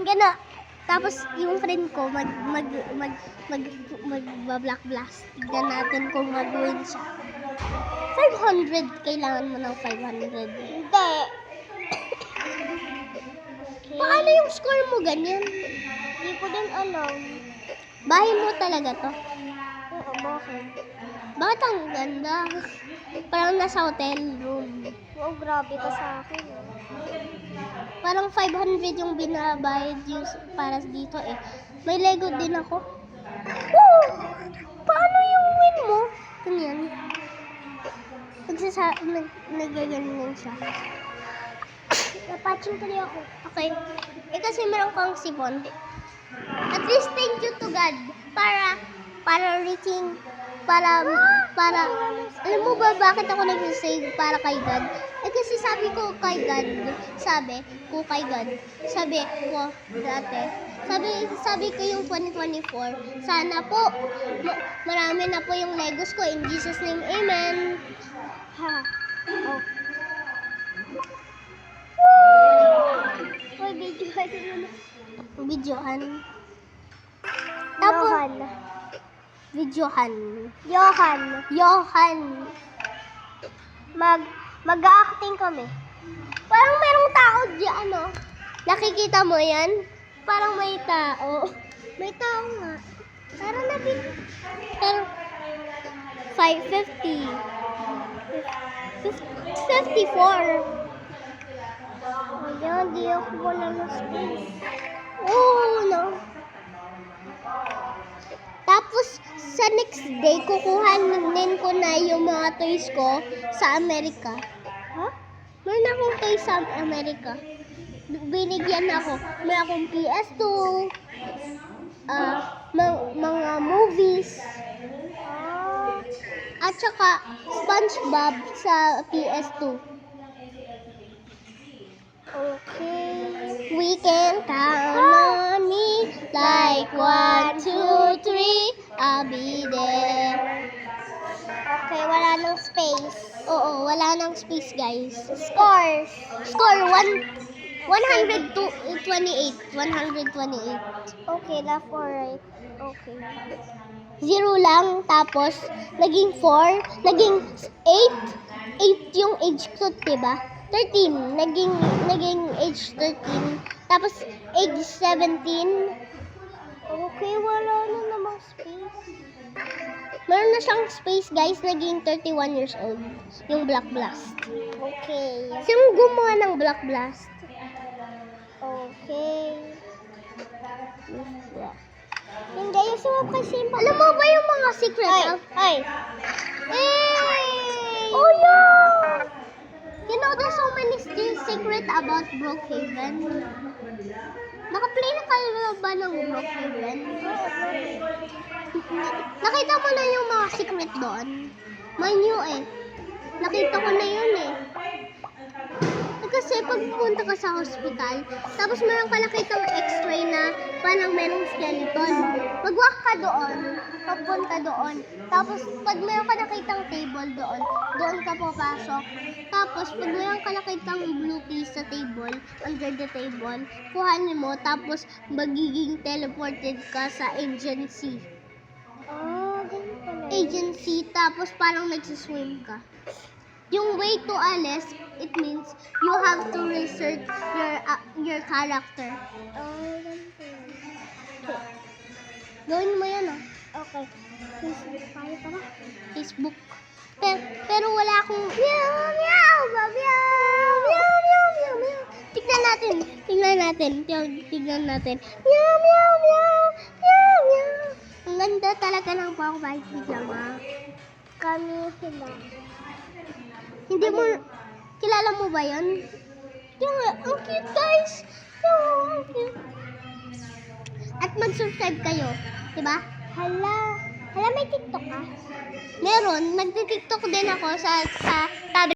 gana. Tapos yung friend ko mag-black blast. Tignan natin kung mag-win siya. 500. Kailangan mo ng 500. Hindi. Paano yung score mo ganyan? Hindi ko din alam. Bahay mo talaga to? Oo, bakit? Bakit ang ganda? Parang nasa hotel room. Oo, grabe ka sa akin. Parang 500 yung binabayad yung para dito eh. May Lego din ako. Woo! Paano yung win mo? Ganyan. Nagaganyan siya. Napatching tuloy ako. Okay. Kasi meron kang sipon. At least thank you to God. Para reaching, alam mo ba bakit ako nag-save para kay God? Kasi sabi ko kay God dati, sabi ko yung 2024, sana po, marami na po yung Legos ko, in Jesus name, amen. Ha. Oh. Woo! Videohan. Tapos, Johan. Mag-acting kami. Parang merong tao diyan, ano? Nakikita mo yan? Parang may tao. May tao nga. Parang pero 550. 54. Ayan, di ako wala ng space. Oh, no. Tapos, sa next day, kukuhanin ko na yung mga toys ko sa Amerika. Ha? Meron akong toys sa Amerika. Binigyan ako. Meron akong PS2, mga movies, at saka SpongeBob sa PS2. Okay. We can count on me like 1, 2, 3. I'll be there. Okay, wala nang space. Oo, wala nang space, guys. Score 128. 128. Okay, left or right. Okay. 0 lang, tapos naging 4, naging 8. 8 yung age ko, diba? 13, naging age 13, tapos age 17. Okay, wala na namang space. Meron na siyang space, guys, naging 31 years old, yung Black Blast. Okay. Sino gumawa ng Black Blast? Okay. Hindi, yung sumap kasi. Alam mo ba yung mga secret? Ay! Oh, yeah! You know, there's so many secret about Brookhaven. Naka-play na kayo ba ng Brookhaven? Nakita mo na yung mga secret doon? Mine yun eh. Nakita ko na yun eh. Kasi pag pupunta ka sa hospital, tapos meron ka nakitang x-ray na parang merong skeleton. Mag-walk ka doon, papunta doon. Tapos pag meron ka nakitang table doon ka papasok. Tapos pag meron ka nakitang blue piece sa table, under the table, kuhanin mo, tapos magiging teleported ka sa agency. Agency, tapos parang nagsiswim ka. Yung way to alis, it means you have to research your character. Okay. Gawin mo yan, ah. Okay. Facebook tayo pa ba? Facebook. Pero wala akong meow, meow, meow, meow, meow, meow, meow. Tignan natin. Tignan natin. Meow, meow, meow, meow, meow. Ang ganda talaga ng Powerbank pijama. Kami sila. Hindi mo, kilala mo ba yan? Yung, ang cute, guys. Yung, ang cute. At mag-subscribe kayo, diba? Hala, may TikTok ka? Meron, nagti-TikTok din ako sa tablet.